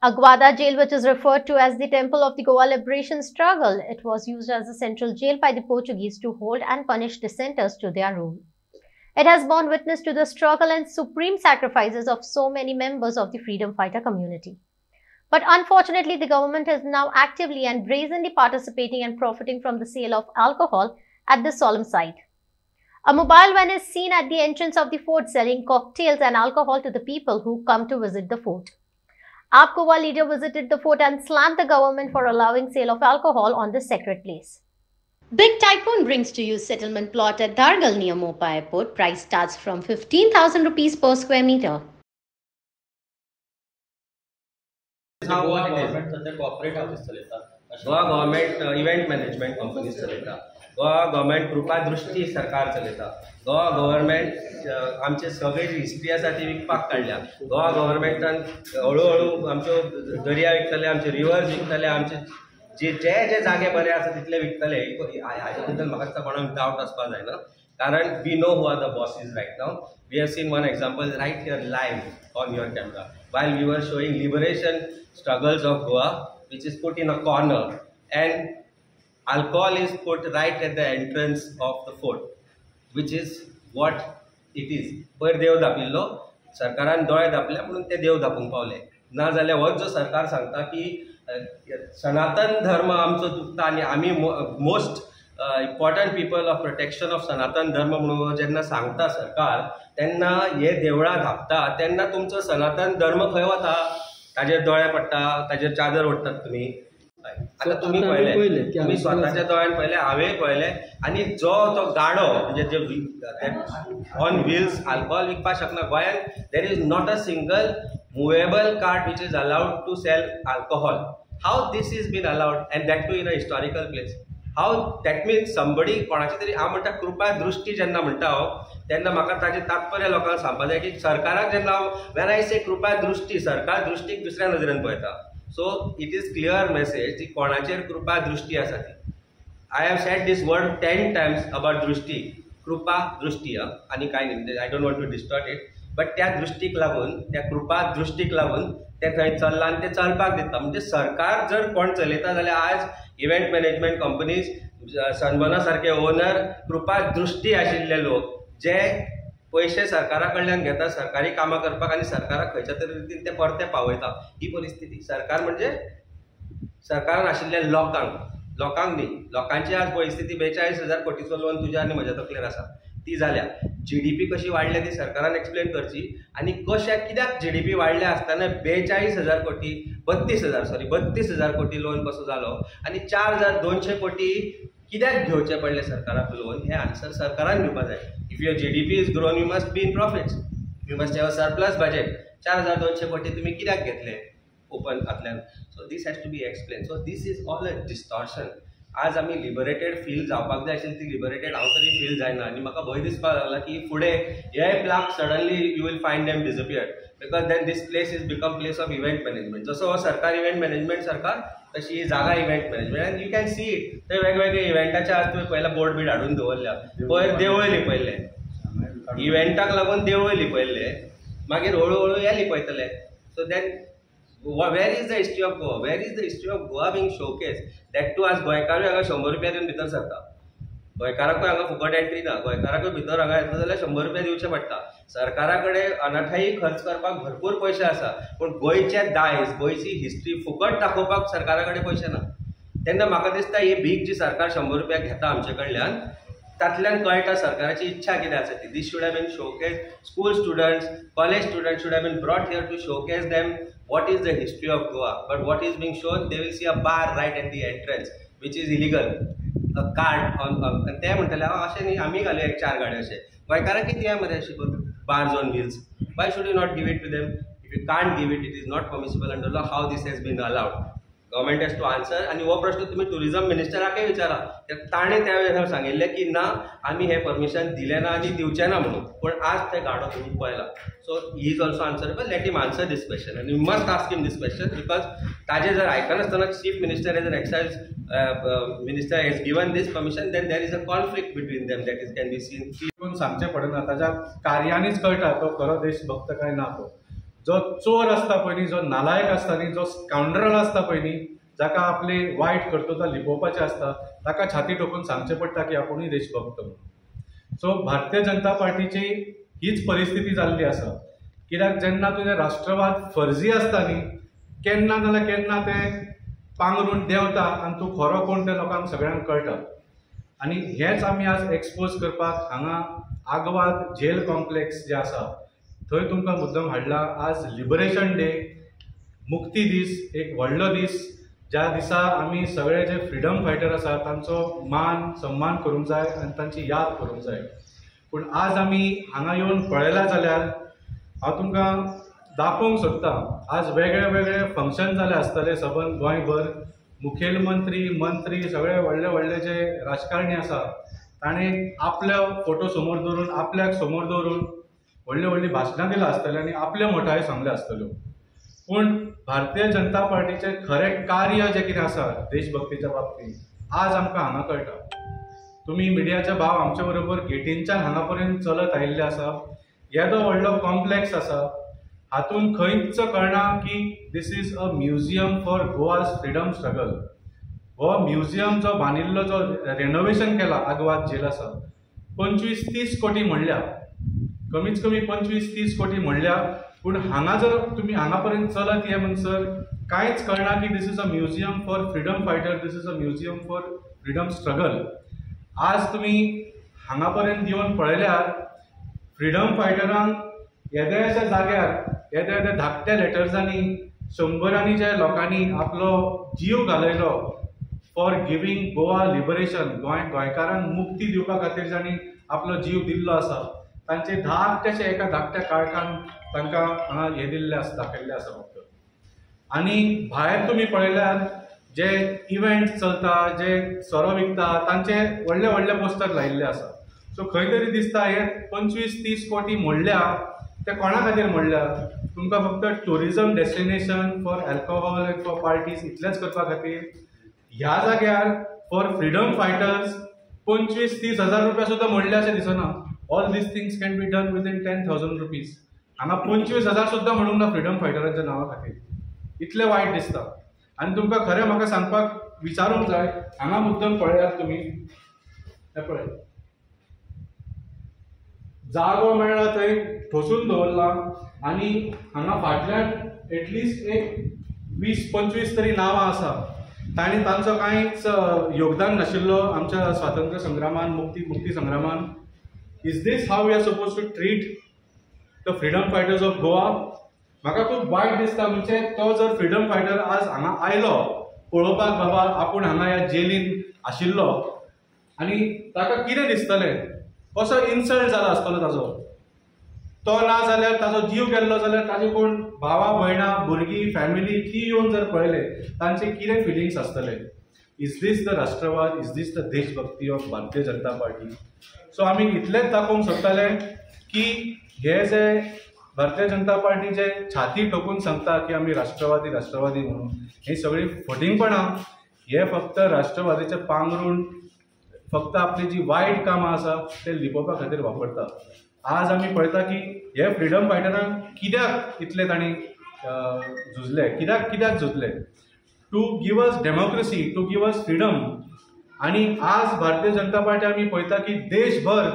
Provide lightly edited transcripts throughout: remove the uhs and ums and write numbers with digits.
Aguada Jail, which is referred to as the Temple of the Goa Liberation Struggle, it was used as a central jail by the Portuguese to hold and punish dissenters to their rule. It has borne witness to the struggle and supreme sacrifices of so many members of the freedom fighter community. But unfortunately, the government is now actively and brazenly participating and profiting from the sale of alcohol at this solemn site. A mobile van is seen at the entrance of the fort selling cocktails and alcohol to the people who come to visit the fort. AAP Goa leader visited the fort and slammed the government for allowing sale of alcohol on this sacred place. Big Tycoon brings to you settlement plot at Dargal near Mopa Airport. Price starts from 15,000 rupees per square meter. Goa government सध्या corporate office चलयता. Goa government event management companies चलयता. Goa government कृपा दृष्टी सरकार चलयता. Goa government आमचे सगळे जी history आसा ती विकपाक काडल्या. गोवा गव्हर्नमेंटान हळू आमच्यो दर्या विकतले, आमचे रिवर्स विकतले, आमचे जे जे जागे बरे आसा तितले विकतले. हाजे बद्दल म्हाका दिसता कोणाक डावट आसपाक जायना, कारण we know who are the bosses right now. We have seen one example right here live on your camera while we were showing liberation struggles of Goa, which is put in a corner, and alcohol is put right at the entrance of the fort, which is what it is. पयर देव धापिल्लो, सरकारान दोळे धापले म्हणून ते देव धापूंक पावले. ना जाल्यार हो जो सरकार सांगता की सनातन धर्म आमचो चुकता आनी आमी most important people of protection of सनातन धर्म म्हणून जेन्ना सांगता सरकार, तेन्ना हे देवळां धापता तेन्ना तुमचो सनातन धर्म खंय वता? ताजेर दोळे पडटा, ताजेर चादर ओडटात तुमी. आतां तुमी पळयले, तुमी स्वताच्या दोळ्यान पळयले, हांवें पळयले. आनी जो तो गाडो म्हणजे जे ऑन व्हील्स अल्कोहोल विकपाक शकना. गोंयान there is not a single movable cart which is allowed to sell alcohol. How this is been allowed and that too in a historical place? How that means somebody कोणाची तरी हांव म्हणटा कृपा दृष्टी जेन्ना म्हणटा हांव, तेन्ना म्हाका ताजें तात्पर्य लोकांक सांगपाक जाय की सरकाराक जेन्ना हांव वेन आय से कृपा दृष्टी, सरकार दृश्टीक दुसऱ्या नजरेन पळयता. So it is clear message की कोणाचेर कृपा दृष्टी आसा ती. I have said this word 10 times about दृष्टी, कृपा दृष्टी. आनी कांय न्ही, I don't want to distort it. But त्या दृष्टीक लागून, त्या कृपा दृष्टीक लागून ते थंय चल्लां आनी ते चलपाक दिता. म्हणजे सरकार जर कोण चलयता जाल्यार आज इव्हेंट मॅनेजमेंट कंपनीज, सनबर्ना सारखे ओनर कृपा दृष्टी आशिल्ले लोक जे पैसे सरकारा कडल्यान घेता सरकारी कामां करपाक आनी सरकाराक खंयच्या तरी रितीन ते परते पावयता. ही परिस्थिती. सरकार म्हणजे सरकारान आशिल्ल्या लोकांक न्ही. लोकांची आज परिस्थिती 42,000 कोटीचो लोन तुज्या आनी म्हज्या तकलेर आसा ती जाल्या. GDP कशी वाडल्या ती सरकारान एक्सप्लेन करची. आनी कशा कित्याक GDP वाडल्या आसतना 42,000 कोटी 32,000 कोटी लोन कसो जालो आनी 4,200 कोटी कित्याक घेवचे पडले सरकाराक लोन? हे आन्सर सरकारान दिवपाक जाय. If your GDP is grown you must be in profits, you must have a surplus budget. 4,200 कोटी तुमी कित्याक घेतले ओपन हातल्यान? So this has to be explain. So this is all a distortion. आज आमी लिबरेटेड फील जावपाक जाय आशिल्ली ती लिबरेटेड हांव तरी फील जायना. आनी म्हाका भंय दिसपाक लागला की फुडें हे block suddenly you will find them disappear, because then this place is become place of event management. जसो हो सरकार इव्हेंट मॅनेजमेंट सरकार, तशी ही जागा इव्हेंट मॅनेजमेंट. आनी यू कॅन सी इट. थंय वेगवेगळे इव्हेंटाचे आज तुवें पयला बोर्ड बीड हाडून दवरल्या. पयर देवळ्यो लिपयल्ले, इव्हेंटाक लागून देवळ्यो लिपयल्ले, मागीर हळू हे लिपयतले. So then where is the history of Goa? Where is the history of Goa being showcased? That too आज गोंयकारूय हांगा 100 रुपया दिवन भितर सरता. गोंयकाराकूय हांगा फुकट एंट्री ना. गोंयकाराकूय भितर हांगा येतलो जाल्यार 100 रुपया दिवचे पडटा. सरकारा कडेन अनाठायी खर्च करपाक भरपूर पयशे आसा, पूण गोंयचे दायज, गोंयची हिस्ट्री फुकट दाखोवपाक सरकारा कडेन पयशे ना. तेन्ना म्हाका दिसता ही भीक जी सरकार 100 रुपया घेता आमचे कडल्यान, तातल्यान कळटा सरकाराची इच्छा कितें आसा ती. This should have been showcase. School students, college students should have been brought here to showcase them what is the history of Goa. But what is being shown, they will see a bar right at the entrance which is illegal, a cart on ते म्हणटले अशें न्ही आमी घालया 4 गाडी अशें. गोंयकारांक कितें या मरे अशें करून bars on wheels? why should you not give it to them? if you can't give it, it is not permissible under law. how this has been allowed? Government has to answer. आनी हो प्रश्न तुम्ही tourism मिनिस्टराकय विचारा. ताणें त्या वेळार सांगिल्लें की ना आमी हें परमिशन दिलें ना आनी दिवचें ना म्हणून. पूण आज ते गाडो तुमी पळयला. So he is also answerable. Let him answer this question आनी you must ask him this question, because ताजें जर आयकनासतना chief minister as an excise minister has given this permission, then there is a conflict between them that is can be seen. सांगचें पडना, ताच्या कार्यानीच कळटा तो खरो देशभक्त काय ना तो. जो चोर असता पळय न्ही, जो नालायक असता न्ही, जो स्काउंड्रल असता पळय न्ही, जाका आपले वायट कर्तव्य लिपोवपाचे असता, ताका छाती ठोकून सांगचें पडटा की आपुणूय देशभक्त म्हणून. सो भारतीय जनता पार्टीची हीच परिस्थिती जाल्ली आसा. कित्याक जेन्ना तुजें राष्ट्रवाद फर्जी असता न्ही, केन्ना नाल्यार केन्ना तें पांगरून देंवता आनी तूं खरो कोण तें लोकांक सगळ्यांक कळटा. आनी हेंच आमी आज एक्सपोज करपाक हांगा आग्वाद जेल कॉम्प्लेक्स जे आसा थंय तुमकां मुद्दम हाडला. आज लिबरेशन डे, मुक्ती दीस, एक व्हडलो दीस, ज्या दिसा आमी सगळे जे फ्रिडम फायटर आसा तांचो मान सन्मान करूंक जाय आनी तांची याद करूंक जाय. पूण आज आमी हांगा येवन पळयला जाल्यार हांव तुमकां दाखोवंक सोदता, आज वेगळे वेगळे फंक्शन जाले आसतले सबंद गोंयभर. मुखेलमंत्री, मंत्री, सगळे व्हडले व्हडले जे राजकारणी आसा ताणें आपलो फोटो समोर दवरून, आपल्याक समोर दवरून व्हडली व्हडली भाशणां दिलां आसतलीं आनी आपल्यो मोठाय सांगल्यो आसतल्यो. पूण भारतीय जनता पार्टीचें खरें कार्य जें कितें आसा देशभक्तीच्या बाबतींत आज आमकां हांगा कळटा. तुमी मिडियाचे भाव आमचे बरोबर गेटींच्यान हांगा पर्यंत चलत आयिल्ले आसा. येदो व्हडलो कॉम्प्लेक्स आसा, हातूंत खंयच कळना की this is a museum for Goa's freedom struggle. हो म्युजियम जो बांदिल्लो, जो रेनोवेशन केला आग्वाद जेल आसा, 25-30 कोटी म्हणल्या, कमीच कमी 25-30 कोटी म्हणल्या. पूण हांगा जर तुमी हांगा पर्यंत चलत ये म्हणसर कांयच कळना की this is a museum for freedom fighter, this is a museum for freedom struggle. आज तुमी हांगा पर्यंत येवन पळयल्यार फ्रिडम फायटरांक येद्याशा जाग्यार येद्या येद्या धाकट्या लेटर्सांनी शंबरांनी जे लोकांनी आपलो जीव घालयलो फॉर गिवींग गोवा लिबरेशन, गोंयकारांक मुक्ती दिवपा खातीर जांणी आपलो जीव दिल्लो आसा, तांचे धाकटेशे एका धाकट्या काळखान तांकां हांगा हे दिल्ले आसा, दाखयल्ले आसा फक्त. आनी भायर तुमी पळयल्यार जे इव्हेंट चलता, जे सोरो विकता, तांचे व्हडले व्हडले पोस्टर लायिल्ले आसा. सो खंय तरी दिसता हे 25-30 कोटी मोडल्या ते कोणा खातीर मोडल्या? तुमकां फक्त tourism destination for alcohol end for parties इतलेंच करपा खातीर? ह्या जाग्यार फॉर फ्रिडम फायटर्स 25-30 हजार रुपया सुद्दां मोडले अशें दिसना. All these things can be done within 10,000 rupees. हांगा 25,000 सुद्दां म्हणूंक ना फ्रिडम फायटरांच्या नांवा खातीर. इतलें वायट दिसता. आनी तुमकां खरें म्हाका सांगपाक विचारूंक जाय, हांगा मुद्दम पळयात तुमी, हे पळय जागो मेळ्ळा थंय ठोसून दवरला आनी हांगा फाटल्यान एटलिस्ट एक 20-25 तरी नांवां आसा. तांणी तांचो कांयच योगदान नाशिल्लो आमच्या स्वातंत्र्य संग्रामान, मुक्ती संग्रामान. Is this how we are suppose to treat the freedom fighters of Goa? म्हाका खूब वायट दिसता. म्हणजे तो जर फ्रिडम फायटर आज हांगा आयलो पळोवपाक, बाबा आपूण हांगा ह्या जेलीन आशिल्लो, आनी ताका कितें दिसतलें, कसो इन्सल्ट जाला आसतलो ताजो. तो ना जाल्यार ताजो जीव गेल्लो जाल्यार ताजे कोण भावा भयणां, भुरगीं, फॅमिली ती येवन जर पळयले तांचे कितें फिलिंग्स आसतले? इज दीस द राष्ट्रवाद? इज दीस द देशभक्ती of Bharatiya Janata party? So आमी इतलेंच दाखोवंक सोदताले की हे जे भारतीय जनता पार्टी जे छाती ठोकून सांगता की आमी राष्ट्रवादी म्हणून, ही सगळी फटिंगपणां, हे फक्त राष्ट्रवादीचे पांगरून फक्त आपली जी वायट कामां आसा ते लिपोवपा खातीर वापरता. आज आमी पळयता की हे फ्रिडम फायटरांक कित्याक इतले तांणी झुजले, कित्याक झुजले? To give us democracy, to give us freedom. आनी आज भारतीय जनता पार्टी आमी पळयता की देशभर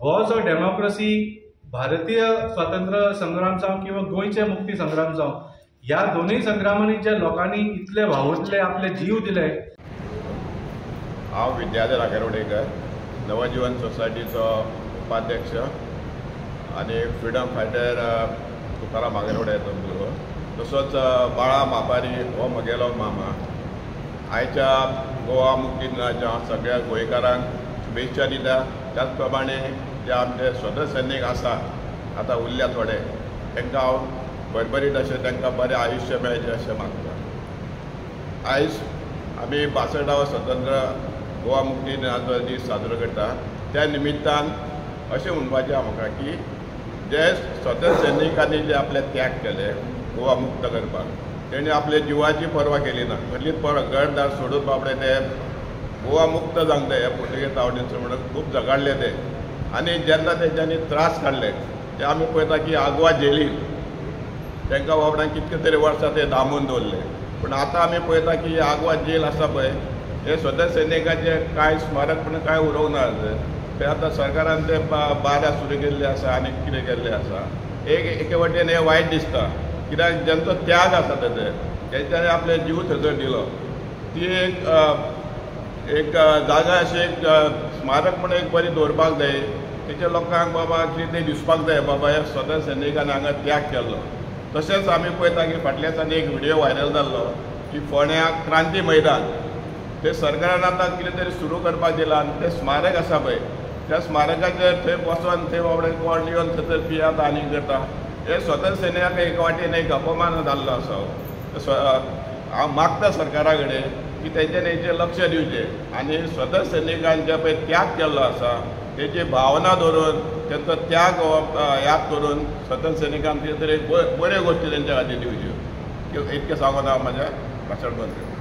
हो जो डेमोक्रेसी, भारतीय स्वातंत्र्य संग्राम जावं किंवा गोंयचे मुक्ती संग्राम जावं, ह्या दोनूय संग्रामांनी जे लोकांनी इतले वावुरले, आपले जीव दिले. हांव विद्याधर आगरवडेकर, नवजीवन सोसायटीचो उपाध्यक्ष आनी फ्रिडम फायटर तुकाराम आगरवडेचो मुलगो. तसोच बाळा मापारी हो म्हगेलो मामा. आयच्या गोवा मुक्ती दिनाच्या सगळ्या गोंयकारांक शुभेच्छा दिता. त्याच प्रमाणे जे आमचे स्वतंत्र सैनीक आसा आतां उरल्या थोडे, तांकां हांव भरभरीत अशें तांकां बरें आयुश्य मेळचें अशें मागता. आयज आमी 62वा स्वतंत्र गोवा मुक्ती दिनाचो दीस साजरो करता. त्या निमित्तान अशें म्हणपाचें म्हाका की जे स्वतंत्र सैनिकांनी जे आपले त्याग केले गोवा मुक्त करपाक, तेणी आपले जिवाची पर्वा केली ना. कसलीच घरदार सोडून बाबडे ते गोवा मुक्त जावंक जाय हे पुर्तुगेज तावडीचो म्हणून खूब झगडले ते. आनी जेन्ना तेंच्यांनी त्रास काडले ते आमी पळयता की आग्वाद जेलीन तांकां बाबड्यांक कितके तरी वर्सां ते दामून दवरले. पूण आतां आमी पळयता की आग्वाद जेल आसा पळय हे स्वतंत्र सैनिकांचे कांय स्मारक पूण कांय उरोवंक ना ते आतां सरकारान ते बारा सुरू केल्ले आसा आनी कितें केल्लें आसा. एके वटेन हें वायट दिसता कित्याक जेंचो त्याग आसा तेच्यानी आपले जीव थंयसर दिलो ती एक जागा अशी एक स्मारक म्हणून एक बरी दवरपाक जाय. तेच्या लोकांक बाबा कितें तें दिसपाक जाय बाबा हे स्वतंत्र सैनिकांनी हांगा त्याग केल्लो. तशेंच आमी पळयता की फाटल्या दिसांनी एक व्हिडिओ व्हायरल जाल्लो की फोंड्या क्रांती मैदान ते सरकारान आतां कितें तरी सुरू करपाक दिलां आनी तें स्मारक आसा पळय त्या स्मारकाचेर थंय बसोन थंय बाबडे कोण येवन थंयसर पियाता आनी करता हे स्वतंत्र सैनिकांक एक वाटेन एक अपमान जाल्लो आसा. हांव मागता सरकारा कडेन की तेंच्यांनी हेचेर लक्ष दिवचें आनी स्वतंत्र सैनिकांनी जे पळय त्याग केल्लो आसा तेची भावना धरून तेंचो त्याग याद करून स्वतंत्र सैनिकांक कितें तरी बऱ्यो गोश्टी तेंच्या खातीर दिवच्यो. इतकें सांगून हांव म्हाज्या भाशण बंद करतां.